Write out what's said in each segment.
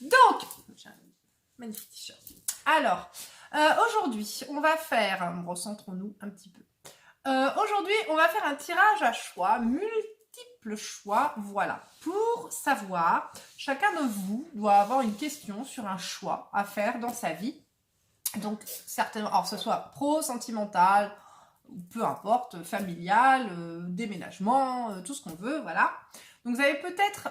Donc, j'ai un magnifique t-shirt. Alors, aujourd'hui, on va faire, recentrons-nous un petit peu. Aujourd'hui, on va faire un tirage à choix, multiples choix, voilà. Pour savoir, chacun de vous doit avoir une question sur un choix à faire dans sa vie. Donc, certainement, alors que ce soit pro, sentimental, peu importe, familial, déménagement, tout ce qu'on veut, voilà. Donc vous avez peut-être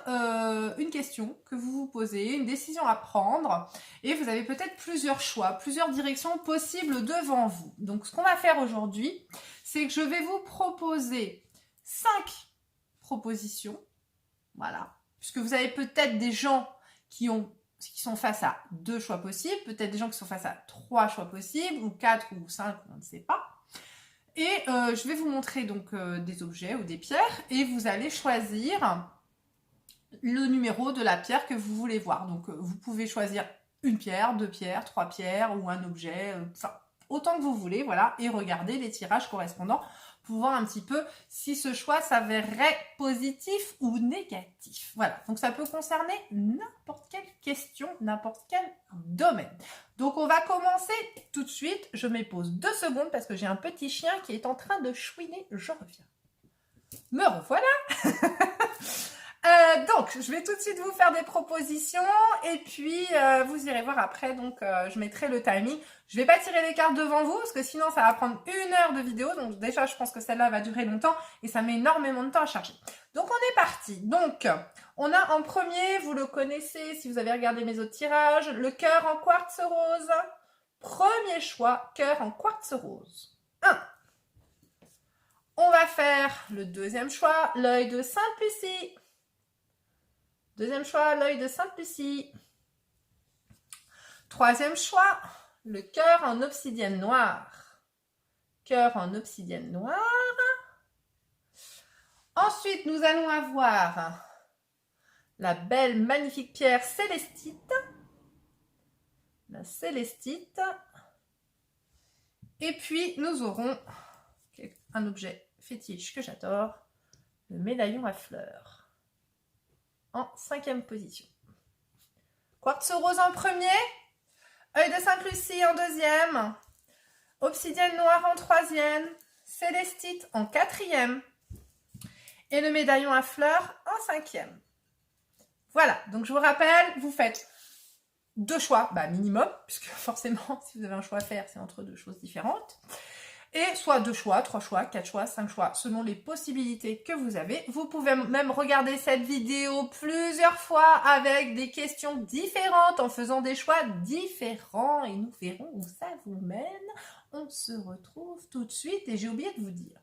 une question que vous vous posez, une décision à prendre, et vous avez peut-être plusieurs choix, plusieurs directions possibles devant vous. Donc ce qu'on va faire aujourd'hui, c'est que je vais vous proposer 5 propositions, voilà, puisque vous avez peut-être des gens qui sont face à 2 choix possibles, peut-être des gens qui sont face à 3 choix possibles, ou 4 ou 5, on ne sait pas. Et je vais vous montrer donc des objets ou des pierres et vous allez choisir le numéro de la pierre que vous voulez voir. Donc vous pouvez choisir une pierre, 2 pierres, 3 pierres ou un objet, enfin autant que vous voulez, voilà, et regarder les tirages correspondants pour voir un petit peu si ce choix s'avérerait positif ou négatif. Voilà, donc ça peut concerner n'importe quelle question, n'importe quel domaine. Donc on va commencer tout de suite. Je me pose 2 secondes parce que j'ai un petit chien qui est en train de chouiner. Je reviens. Me revoilà. Donc, je vais tout de suite vous faire des propositions et puis vous irez voir après. Donc, je mettrai le timing. Je vais pas tirer les cartes devant vous parce que sinon, ça va prendre 1 heure de vidéo. Donc, déjà, je pense que celle-là va durer longtemps et ça met énormément de temps à charger. Donc, on est parti. Donc, on a en premier, vous le connaissez si vous avez regardé mes autres tirages, le cœur en quartz rose. Premier choix, cœur en quartz rose. 1. On va faire le deuxième choix, l'œil de Sainte-Lucie. Deuxième choix, l'œil de Sainte-Lucie. Troisième choix, le cœur en obsidienne noire. Cœur en obsidienne noire. Ensuite, nous allons avoir la belle, magnifique pierre célestite. La célestite. Et puis, nous aurons un objet fétiche que j'adore, le médaillon à fleurs. En 5e position. Quartz rose en premier, œil de Sainte-Lucie en 2e, obsidienne noire en 3e, célestite en 4e et le médaillon à fleurs en 5e. Voilà, donc je vous rappelle, vous faites 2 choix, minimum, puisque forcément, si vous avez un choix à faire, c'est entre 2 choses différentes. Et soit 2 choix, 3 choix, 4 choix, 5 choix, selon les possibilités que vous avez. Vous pouvez même regarder cette vidéo plusieurs fois avec des questions différentes, en faisant des choix différents. Et nous verrons où ça vous mène. On se retrouve tout de suite. Et j'ai oublié de vous dire,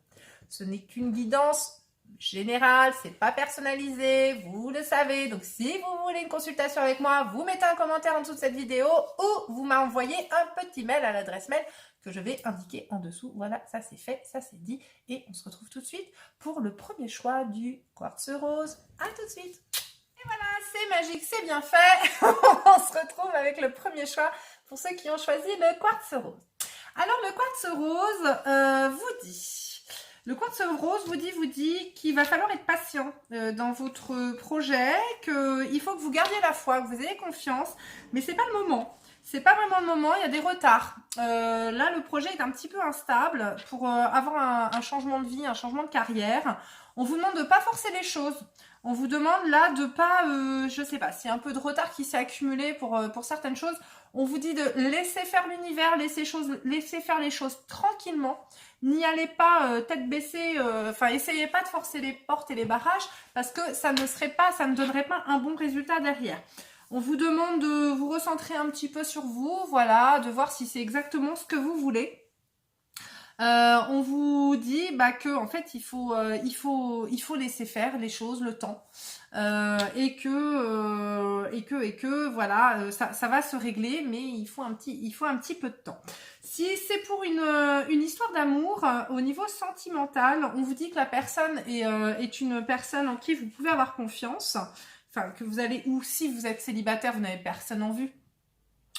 ce n'est qu'une guidance générale, c'est pas personnalisé, vous le savez. Donc si vous voulez une consultation avec moi, vous mettez un commentaire en dessous de cette vidéo ou vous m'envoyez un petit mail à l'adresse mail que je vais indiquer en dessous. Voilà, ça c'est fait, ça c'est dit. Et on se retrouve tout de suite pour le premier choix du quartz rose. À tout de suite. Et voilà, c'est magique, c'est bien fait. On se retrouve avec le premier choix pour ceux qui ont choisi le quartz rose. Alors le quartz rose vous dit... Le quartz rose vous dit qu'il va falloir être patient dans votre projet, qu'il faut que vous gardiez la foi, que vous ayez confiance, mais c'est pas le moment. C'est pas vraiment le moment, il y a des retards. Là, le projet est un petit peu instable pour avoir un changement de vie, un changement de carrière. On vous demande de pas forcer les choses. On vous demande là de pas, je sais pas, s'il y a un peu de retard qui s'est accumulé pour certaines choses, on vous dit de laisser faire l'univers, laisser faire les choses tranquillement. N'y allez pas tête baissée, essayez pas de forcer les portes et les barrages parce que ça ne donnerait pas un bon résultat derrière. On vous demande de vous recentrer un petit peu sur vous, voilà, de voir si c'est exactement ce que vous voulez. On vous dit que en fait il faut laisser faire les choses, le temps, et que voilà, ça va se régler, mais il faut un petit peu de temps. Si c'est pour une histoire d'amour, au niveau sentimental, on vous dit que la personne est une personne en qui vous pouvez avoir confiance, enfin que vous allez, ou si vous êtes célibataire, vous n'avez personne en vue.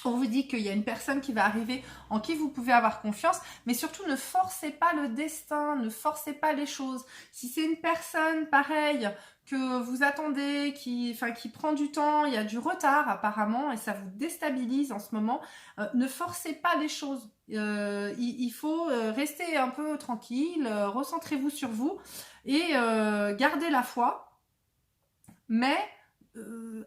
On vous dit qu'il y a une personne qui va arriver en qui vous pouvez avoir confiance, mais surtout ne forcez pas le destin, ne forcez pas les choses. Si c'est une personne pareille que vous attendez, qui prend du temps, il y a du retard apparemment et ça vous déstabilise en ce moment, ne forcez pas les choses. Il faut rester un peu tranquille, recentrez-vous sur vous et gardez la foi, mais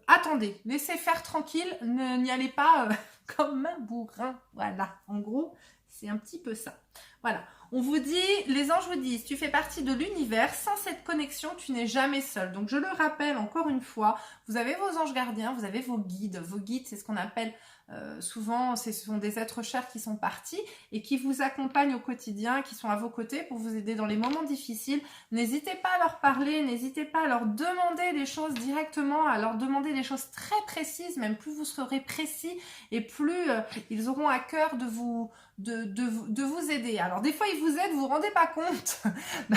attendez, laissez faire tranquille, n'y allez pas comme un bourrin. Voilà, en gros, c'est un petit peu ça. Voilà, on vous dit, les anges vous disent, tu fais partie de l'univers, sans cette connexion, tu n'es jamais seul. Donc je le rappelle encore une fois, vous avez vos anges gardiens, vous avez vos guides. Vos guides, c'est ce qu'on appelle souvent, ce sont des êtres chers qui sont partis et qui vous accompagnent au quotidien, qui sont à vos côtés pour vous aider dans les moments difficiles. N'hésitez pas à leur parler, n'hésitez pas à leur demander des choses directement, à leur demander des choses très précises, même plus vous serez précis et plus ils auront à cœur de vous aider. Alors des fois ils vous aident, vous vous rendez pas compte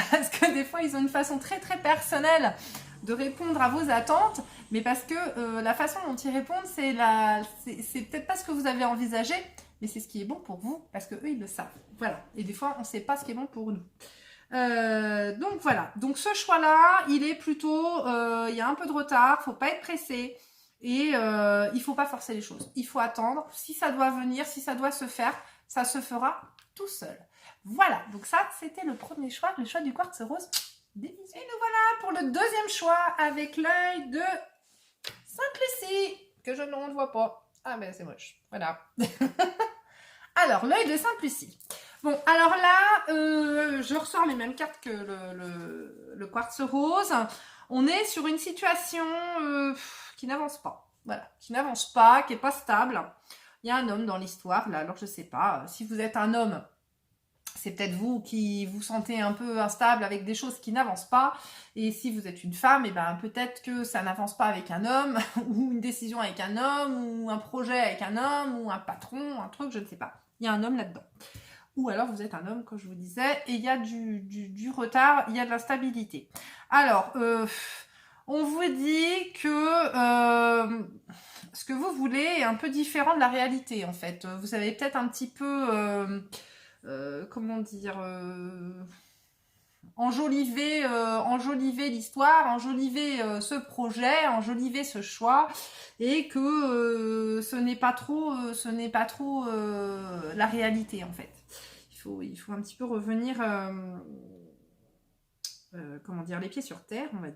parce que des fois ils ont une façon très très personnelle de répondre à vos attentes, mais parce que la façon dont ils répondent, c'est peut-être pas ce que vous avez envisagé, mais c'est ce qui est bon pour vous, parce que eux ils le savent. Voilà. Et des fois on sait pas ce qui est bon pour nous. Donc voilà. Donc ce choix-là, il est plutôt, il y a un peu de retard, faut pas être pressé. Et il faut pas forcer les choses. Il faut attendre. Si ça doit venir, si ça doit se faire, ça se fera tout seul. Voilà, donc ça, c'était le premier choix, le choix du quartz rose. Des bisous. Et nous voilà pour le deuxième choix avec l'œil de Sainte-Lucie, que je ne vois pas. Ah ben c'est moche, voilà. Alors, l'œil de Sainte-Lucie. Bon, alors là, je ressors les mêmes cartes que le quartz rose. On est sur une situation qui n'avance pas. Voilà, qui n'avance pas, qui n'est pas stable. Il y a un homme dans l'histoire, là, alors je sais pas. Si vous êtes un homme, c'est peut-être vous qui vous sentez un peu instable avec des choses qui n'avancent pas. Et si vous êtes une femme, et ben peut-être que ça n'avance pas avec un homme, ou une décision avec un homme, ou un projet avec un homme, ou un patron, un truc, je ne sais pas. Il y a un homme là-dedans. Ou alors vous êtes un homme, comme je vous disais, et il y a du retard, il y a de l'instabilité. Alors, on vous dit que ce que vous voulez est un peu différent de la réalité, en fait. Vous avez peut-être un petit peu, comment dire, enjoliver l'histoire, enjoliver ce projet, enjoliver ce choix, et que ce n'est pas trop la réalité, en fait. Il faut un petit peu revenir, comment dire, les pieds sur terre, on va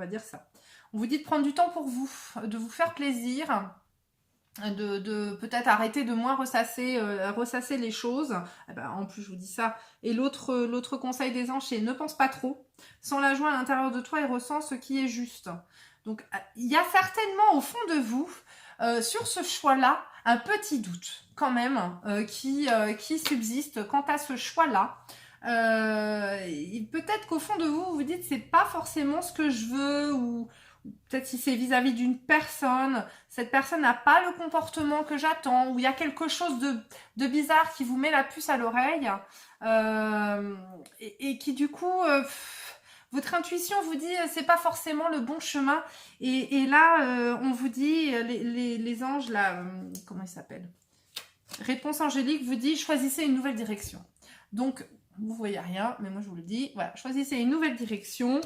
dire ça. On vous dit de prendre du temps pour vous, de vous faire plaisir, de peut-être arrêter de moins ressasser les choses. Eh ben, en plus, je vous dis ça. Et l'autre conseil des anges, c'est ne pense pas trop. Sans la joie à l'intérieur de toi et ressens ce qui est juste. Donc, il y a certainement au fond de vous, sur ce choix-là, un petit doute quand même qui subsiste quant à ce choix-là. Peut-être qu'au fond de vous, vous dites c'est pas forcément ce que je veux, ou peut-être si c'est vis-à-vis d'une personne, cette personne n'a pas le comportement que j'attends, ou il y a quelque chose de bizarre qui vous met la puce à l'oreille, et qui du coup, votre intuition vous dit c'est pas forcément le bon chemin, et là, on vous dit, les anges, là, comment ils s'appellent ? Réponse angélique vous dit choisissez une nouvelle direction. Donc, vous voyez rien, mais moi je vous le dis, voilà, choisissez une nouvelle direction.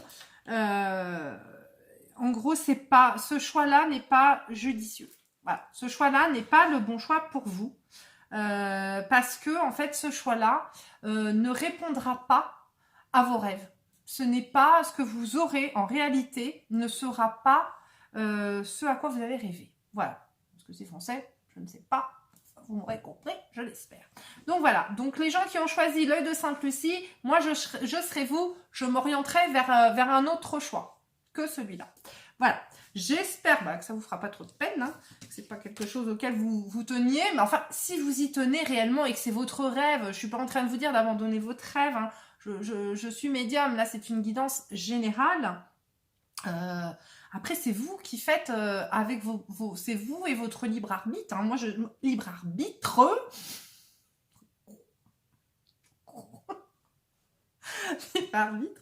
En gros, ce choix-là n'est pas judicieux. Voilà, ce choix-là n'est pas le bon choix pour vous. Parce que, en fait, ce choix-là ne répondra pas à vos rêves. Ce n'est pas ce que vous aurez en réalité, ne sera pas ce à quoi vous avez rêvé. Voilà. Parce que c'est français, je ne sais pas. Vous m'aurez compris, je l'espère. Donc voilà, donc les gens qui ont choisi l'œil de Sainte-Lucie, moi je serai vous, je m'orienterai vers un autre choix que celui-là. Voilà, j'espère que ça vous fera pas trop de peine, hein, que c'est pas quelque chose auquel vous teniez, mais enfin, si vous y tenez réellement et que c'est votre rêve, je suis pas en train de vous dire d'abandonner votre rêve, hein, je suis médium, là c'est une guidance générale. Après, c'est vous qui faites avec c'est vous et votre libre arbitre. Hein. Moi, libre arbitre. Libre arbitre.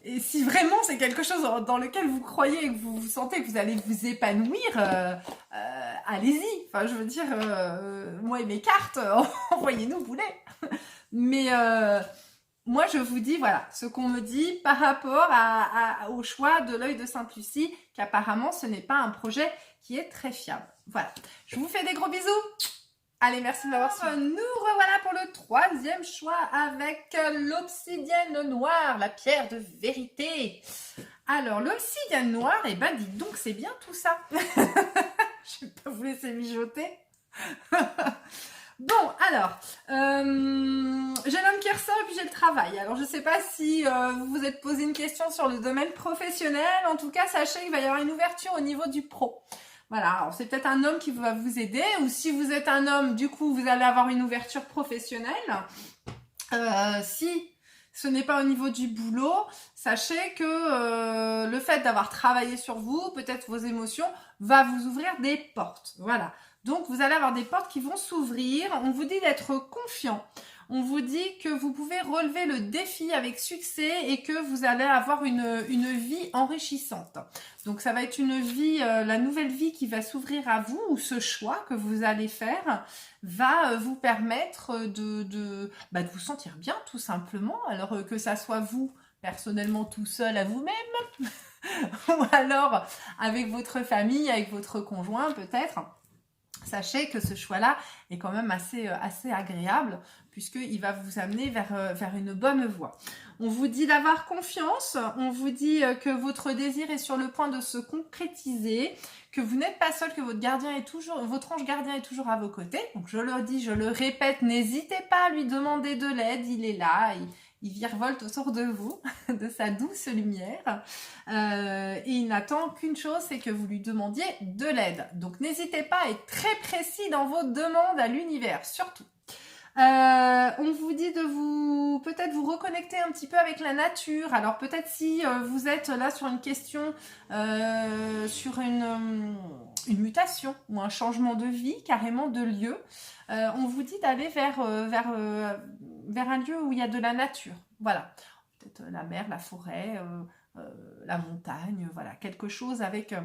Et si vraiment c'est quelque chose dans lequel vous croyez et que vous sentez que vous allez vous épanouir, allez-y. Enfin, je veux dire, moi et mes cartes, envoyez-nous boulet. Mais moi je vous dis voilà ce qu'on me dit par rapport au choix de l'œil de Sainte-Lucie, qu'apparemment ce n'est pas un projet qui est très fiable. Voilà, je vous fais des gros bisous. Allez, merci de m'avoir suivi. Nous revoilà pour le troisième choix avec l'obsidienne noire, la pierre de vérité. Alors, l'obsidienne noire, eh ben, dites donc, c'est bien tout ça. Je vais pas vous laisser mijoter. Bon, alors, j'ai l'homme qui ressort et puis j'ai le travail. Alors, je sais pas si vous vous êtes posé une question sur le domaine professionnel. En tout cas, sachez qu'il va y avoir une ouverture au niveau du pro. Voilà, alors c'est peut-être un homme qui va vous aider, ou si vous êtes un homme, du coup, vous allez avoir une ouverture professionnelle. Si ce n'est pas au niveau du boulot, sachez que le fait d'avoir travaillé sur vous, peut-être vos émotions, va vous ouvrir des portes. Voilà, donc vous allez avoir des portes qui vont s'ouvrir. On vous dit d'être confiant. On vous dit que vous pouvez relever le défi avec succès et que vous allez avoir une vie enrichissante. Donc ça va être une vie, la nouvelle vie qui va s'ouvrir à vous, ou ce choix que vous allez faire va vous permettre de vous sentir bien tout simplement. Alors que ça soit vous personnellement tout seul à vous-même ou alors avec votre famille, avec votre conjoint peut-être. Sachez que ce choix-là est quand même assez agréable puisqu'il va vous amener vers une bonne voie. On vous dit d'avoir confiance, on vous dit que votre désir est sur le point de se concrétiser, que vous n'êtes pas seul, que votre ange gardien est toujours à vos côtés. Donc je le dis, je le répète, n'hésitez pas à lui demander de l'aide, il est là, il virevolte autour de vous, de sa douce lumière. Et il n'attend qu'une chose, c'est que vous lui demandiez de l'aide. Donc n'hésitez pas à être très précis dans vos demandes à l'univers, surtout. On vous dit de peut-être vous reconnecter un petit peu avec la nature. Alors peut-être si vous êtes là sur une question, sur une mutation ou un changement de vie, carrément de lieu, on vous dit d'aller vers un lieu où il y a de la nature. Voilà, peut-être la mer, la forêt, la montagne, voilà, quelque chose avec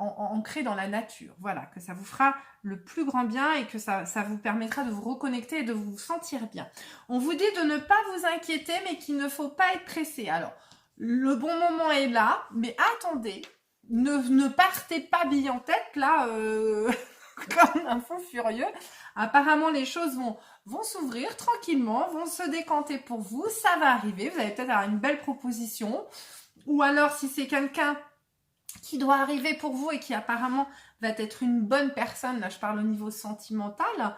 ancré dans la nature. Voilà, que ça vous fera le plus grand bien et que ça vous permettra de vous reconnecter et de vous sentir bien. On vous dit de ne pas vous inquiéter, mais qu'il ne faut pas être pressé. Alors, le bon moment est là, mais attendez, ne partez pas bille en tête, là, comme un fou furieux. Apparemment, les choses vont s'ouvrir tranquillement, vont se décanter pour vous, ça va arriver, vous allez peut-être avoir une belle proposition, ou alors si c'est quelqu'un qui doit arriver pour vous et qui apparemment va être une bonne personne, là je parle au niveau sentimental,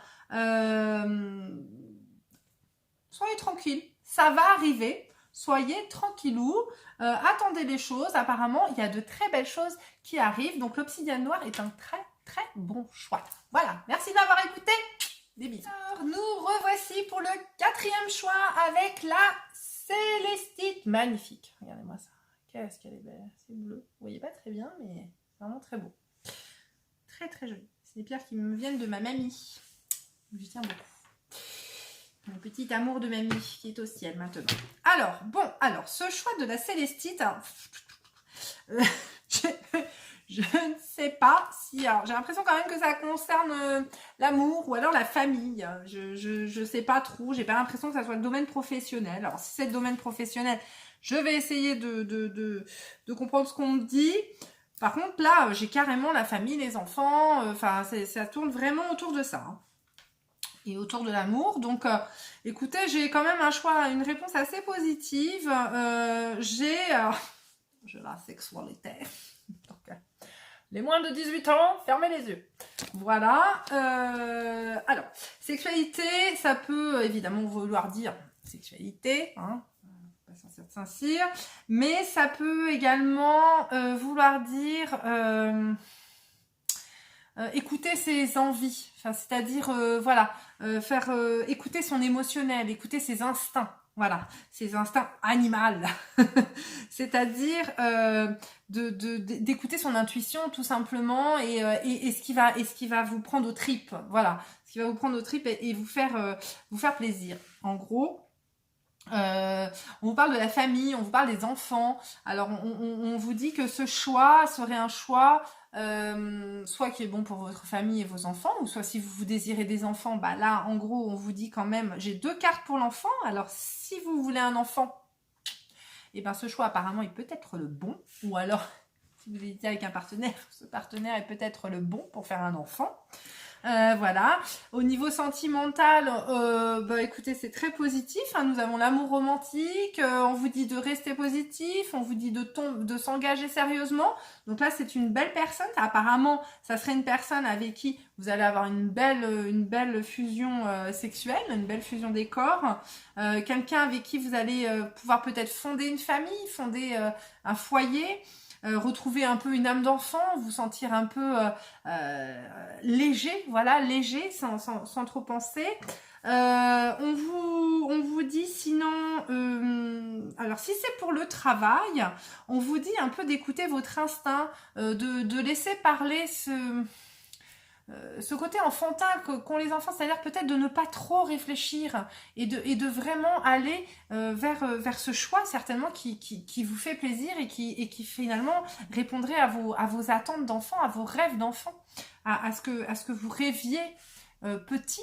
soyez tranquille, ça va arriver, soyez tranquillou, attendez les choses, apparemment il y a de très belles choses qui arrivent, donc l'obsidienne noire est un très très bon choix. Voilà, merci de m'avoir écouté, des bisous. Alors, nous revoici pour le quatrième choix avec la célestite, magnifique, regardez-moi ça. Qu'est-ce qu'elle est belle, c'est bleu. Vous voyez pas très bien, mais c'est vraiment très beau. Très très joli. C'est des pierres qui me viennent de ma mamie. Je tiens beaucoup. Mon petit amour de mamie qui est au ciel maintenant. Alors, ce choix de la célestite, je ne sais pas si... j'ai l'impression quand même que ça concerne l'amour ou alors la famille. Je sais pas trop. J'ai pas l'impression que ça soit le domaine professionnel. Alors, si c'est le domaine professionnel... Je vais essayer de comprendre ce qu'on me dit. Par contre, là, j'ai carrément la famille, les enfants. Ça tourne vraiment autour de ça. Hein. Et autour de l'amour. Donc, écoutez, j'ai quand même un choix, une réponse assez positive. J'ai la sexualité. Donc, les moins de 18 ans, fermez les yeux. Voilà. Alors, sexualité, ça peut évidemment vouloir dire sexualité, hein. Saint-Cyr, mais ça peut également vouloir dire écouter ses envies, c'est-à-dire faire écouter son émotionnel, écouter ses instincts, voilà, ses instincts animaux, c'est-à-dire d'écouter son intuition tout simplement et ce qui va vous prendre aux tripes, voilà, ce qui va vous prendre aux tripes et vous faire plaisir. En gros, On vous parle de la famille, on vous parle des enfants. Alors, on vous dit que ce choix serait un choix soit qui est bon pour votre famille et vos enfants, ou soit si vous désirez des enfants, bah là, en gros, on vous dit quand même, j'ai 2 cartes pour l'enfant. Alors, si vous voulez un enfant, et ben ce choix apparemment est peut-être le bon, ou alors si vous hésitez avec un partenaire, ce partenaire est peut-être le bon pour faire un enfant. Voilà. Au niveau sentimental, bah écoutez, c'est très positif, hein. Nous avons l'amour romantique, on vous dit de rester positif, on vous dit de s'engager sérieusement. Donc là, c'est une belle personne. Apparemment, ça serait une personne avec qui vous allez avoir une belle fusion sexuelle, une belle fusion des corps. Quelqu'un avec qui vous allez pouvoir peut-être fonder une famille, fonder un foyer. Retrouver un peu une âme d'enfant, vous sentir un peu léger, voilà, léger, sans trop penser. On vous dit sinon, alors si c'est pour le travail, on vous dit un peu d'écouter votre instinct, de laisser parler ce côté enfantin qu'ont les enfants, c'est-à-dire peut-être de ne pas trop réfléchir et de vraiment aller vers ce choix certainement qui vous fait plaisir et qui finalement répondrait à vos attentes d'enfant, à vos rêves d'enfant, à ce que vous rêviez petit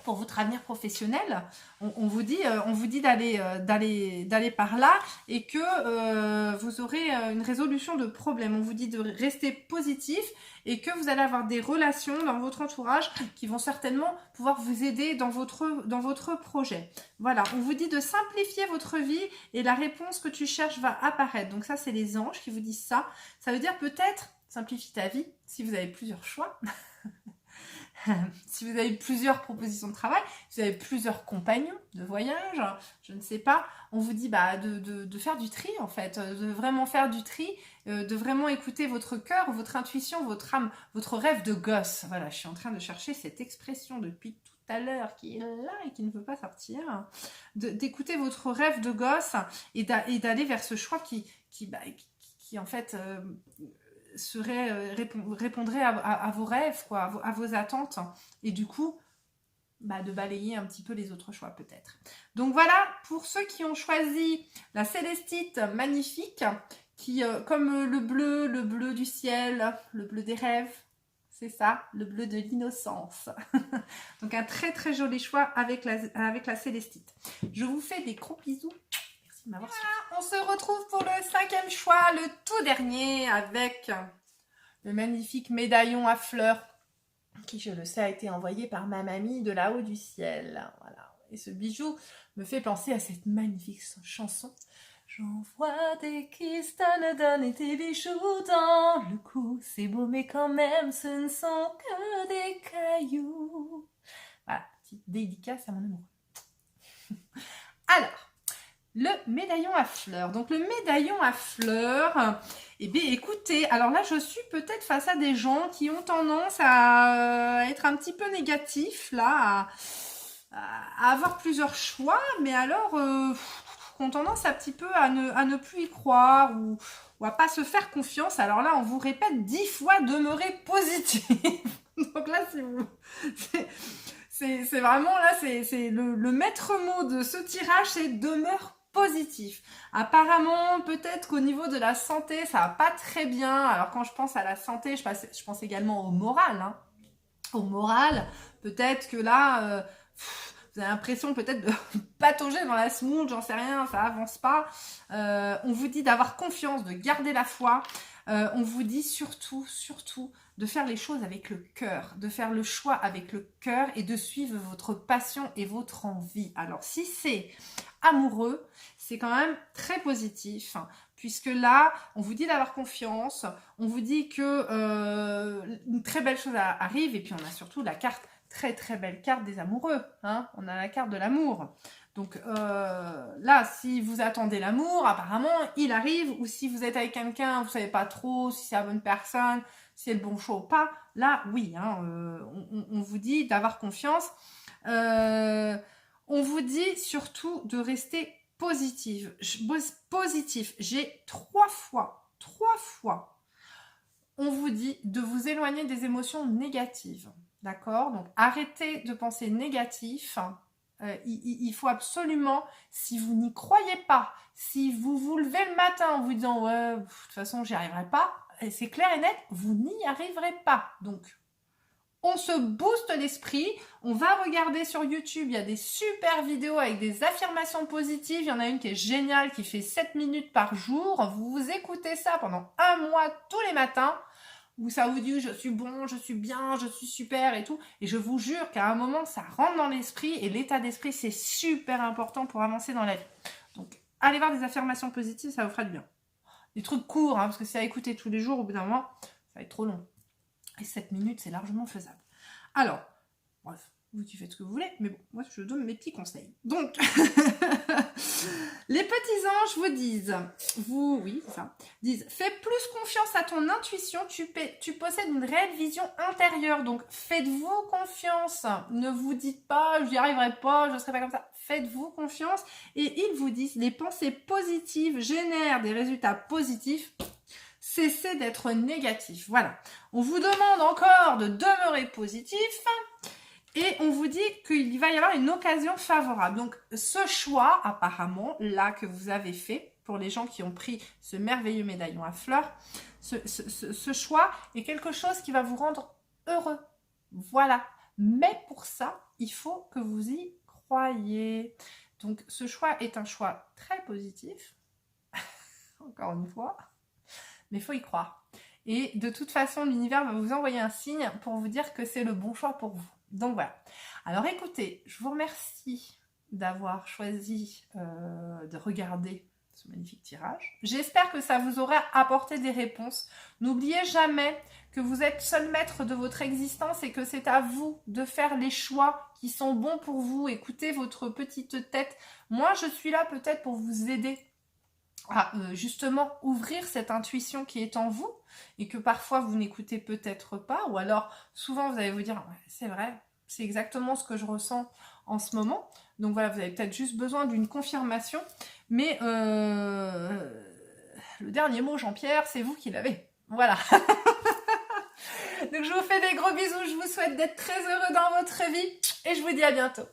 pour votre avenir professionnel. On vous dit d'aller par là et que vous aurez une résolution de problème. On vous dit de rester positif et que vous allez avoir des relations dans votre entourage qui vont certainement pouvoir vous aider dans votre projet. Voilà, on vous dit de simplifier votre vie et la réponse que tu cherches va apparaître. Donc ça, c'est les anges qui vous disent ça. Ça veut dire peut-être simplifie ta vie si vous avez plusieurs choix. Si vous avez plusieurs propositions de travail, si vous avez plusieurs compagnons de voyage, je ne sais pas, on vous dit bah, de faire du tri en fait, de vraiment faire du tri, de vraiment écouter votre cœur, votre intuition, votre âme, votre rêve de gosse. Voilà, je suis en train de chercher cette expression depuis tout à l'heure qui est là et qui ne veut pas sortir. D'écouter votre rêve de gosse et d'aller vers ce choix qui en fait répondrait à vos rêves, quoi, à vos attentes, et du coup, bah, de balayer un petit peu les autres choix peut-être. Donc voilà, pour ceux qui ont choisi la célestite magnifique, qui, comme le bleu du ciel, le bleu des rêves, c'est ça, le bleu de l'innocence. Donc un très très joli choix avec la célestite. Je vous fais des gros bisous. Voilà, on se retrouve pour le 5e choix, le tout dernier, avec le magnifique médaillon à fleurs, qui, je le sais, a été envoyé par ma mamie de là-haut du ciel. Voilà. Et ce bijou me fait penser à cette magnifique chanson. J'envoie des kisses, donne et tes bijoux dans le cou. C'est beau, mais quand même, ce ne sont que des cailloux. Voilà, petite dédicace à mon amoureux. Alors, le médaillon à fleurs. Donc le médaillon à fleurs, eh bien écoutez, alors là je suis peut-être face à des gens qui ont tendance à être un petit peu négatifs, là, à avoir plusieurs choix, mais alors ont tendance un petit peu à ne plus y croire ou à pas se faire confiance. Alors là on vous répète 10 fois demeurer positif. Donc là c'est vraiment là, c'est le maître mot de ce tirage, c'est demeure positif. Apparemment, peut-être qu'au niveau de la santé, ça va pas très bien. Alors quand je pense à la santé, je pense également au moral. Hein. Au moral, peut-être que là, vous avez l'impression peut-être de patauger dans la semoule, j'en sais rien, ça avance pas. On vous dit d'avoir confiance, de garder la foi. On vous dit surtout de faire les choses avec le cœur, de faire le choix avec le cœur et de suivre votre passion et votre envie. Alors si c'est amoureux, c'est quand même très positif, hein, puisque là, on vous dit d'avoir confiance, on vous dit que une très belle chose arrive, et puis on a surtout la carte, très très belle carte des amoureux, hein, on a la carte de l'amour. Donc là, si vous attendez l'amour, apparemment, il arrive, ou si vous êtes avec quelqu'un, vous savez pas trop si c'est la bonne personne, si c'est le bon choix ou pas, là, oui, hein, on vous dit d'avoir confiance. On vous dit surtout de rester positive. Positif. J'ai 3 fois, on vous dit de vous éloigner des émotions négatives. D'accord? Donc, arrêtez de penser négatif. il faut absolument, si vous n'y croyez pas, si vous vous levez le matin en vous disant « Ouais, de toute façon, j'y arriverai pas », c'est clair et net, vous n'y arriverez pas. Donc, on se booste l'esprit, on va regarder sur YouTube, il y a des super vidéos avec des affirmations positives, il y en a une qui est géniale, qui fait 7 minutes par jour, vous écoutez ça pendant 1 mois tous les matins, où ça vous dit « je suis bon, je suis bien, je suis super » et tout, et je vous jure qu'à un moment, ça rentre dans l'esprit, et l'état d'esprit, c'est super important pour avancer dans la vie. Donc, allez voir des affirmations positives, ça vous fera du bien. Des trucs courts, hein, parce que si à écouter tous les jours, au bout d'un moment, ça va être trop long. Et 7 minutes, c'est largement faisable. Alors, bref, vous qui faites ce que vous voulez, mais bon, moi je donne mes petits conseils. Donc, les petits anges vous disent, oui, c'est ça, disent, fais plus confiance à ton intuition, tu possèdes une réelle vision intérieure, donc faites-vous confiance, ne vous dites pas, je n'y arriverai pas, je ne serai pas comme ça, faites-vous confiance, et ils vous disent, les pensées positives génèrent des résultats positifs, cessez d'être négatif. Voilà. On vous demande encore de demeurer positif et on vous dit qu'il va y avoir une occasion favorable. Donc, ce choix, apparemment, là, que vous avez fait, pour les gens qui ont pris ce merveilleux médaillon à fleurs, ce choix est quelque chose qui va vous rendre heureux. Voilà. Mais pour ça, il faut que vous y croyez. Donc, ce choix est un choix très positif. Encore une fois. Mais il faut y croire. Et de toute façon, l'univers va vous envoyer un signe pour vous dire que c'est le bon choix pour vous. Donc voilà. Alors écoutez, je vous remercie d'avoir choisi de regarder ce magnifique tirage. J'espère que ça vous aura apporté des réponses. N'oubliez jamais que vous êtes seul maître de votre existence et que c'est à vous de faire les choix qui sont bons pour vous. Écoutez votre petite tête. Moi, je suis là peut-être pour vous aider à justement ouvrir cette intuition qui est en vous et que parfois vous n'écoutez peut-être pas, ou alors souvent vous allez vous dire ouais, c'est vrai, c'est exactement ce que je ressens en ce moment, donc voilà, vous avez peut-être juste besoin d'une confirmation, mais le dernier mot, Jean-Pierre, c'est vous qui l'avez, voilà. Donc je vous fais des gros bisous, je vous souhaite d'être très heureux dans votre vie et je vous dis à bientôt.